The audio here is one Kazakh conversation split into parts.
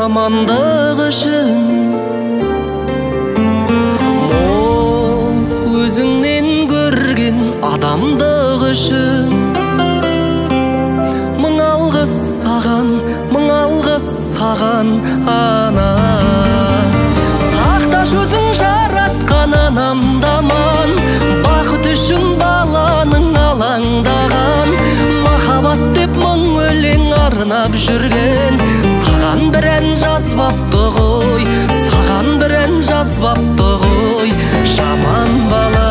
жамандық үшін. Ол өзіңнен көрген адамдық үшін. Мың алғыс саған, мың алғыс саған, ана. Сақташ өзің жаратқан анамды аман, бақыт үшін баланың алаңдаған. Махаббат деп мың өлең арнап жүрген, саған бір ән жазбапты ғой, саған бір ән жазбапты ғой, жаман бала.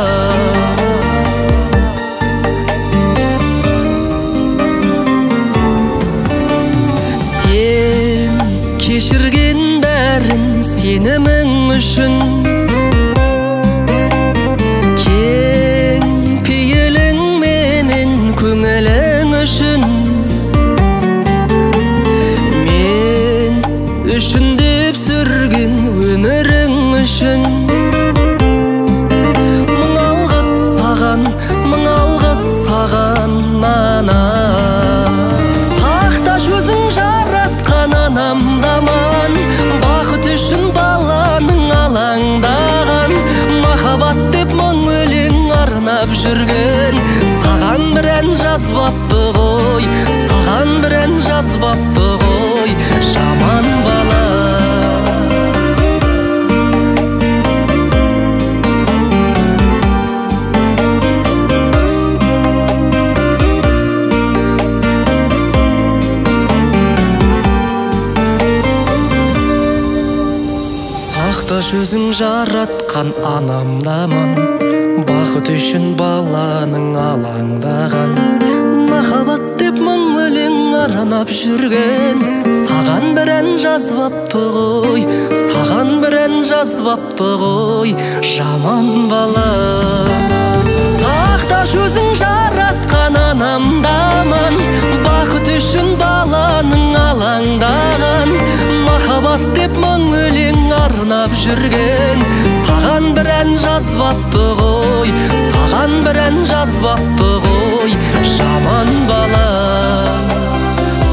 Сен кешірген бәрін сенімің үшін, кең пейілің менен көңілің үшін. Мен үшін деп сүрген өмірің үшін. Мың алғыс саған, мың алғыс саған, ана. Сақташ өзің жаратқан анамды аман, бақыт үшін баланың алаңдаған. Махаббат деп мың өлең арнап жүрген, саған бір ән жазбапты ғой, саған бір ән жазбапты ғой, жаман бала. Сақташ өзің жаратқан анамды аман, бақыт үшін баланың алаңдаған. Махаббат деп мың өлең арнап жүрген, саған бір ән жазбапты ғой, саған бір ән жазбапты ғой, жаман бала. Сақташ өзің жаратқан анамды аман, бақыт үшін баланың алаңдаған. Махаббат деп мың өлең арнап жүрген, саған бір ән жазбапты ғой, саған бір ән жазбапты ғой, жаман бала.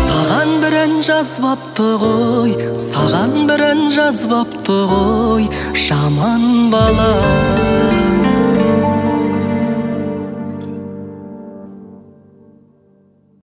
Саған бір ән жазбапты ғой, саған бір ән жазбапты ғой, жаман бала.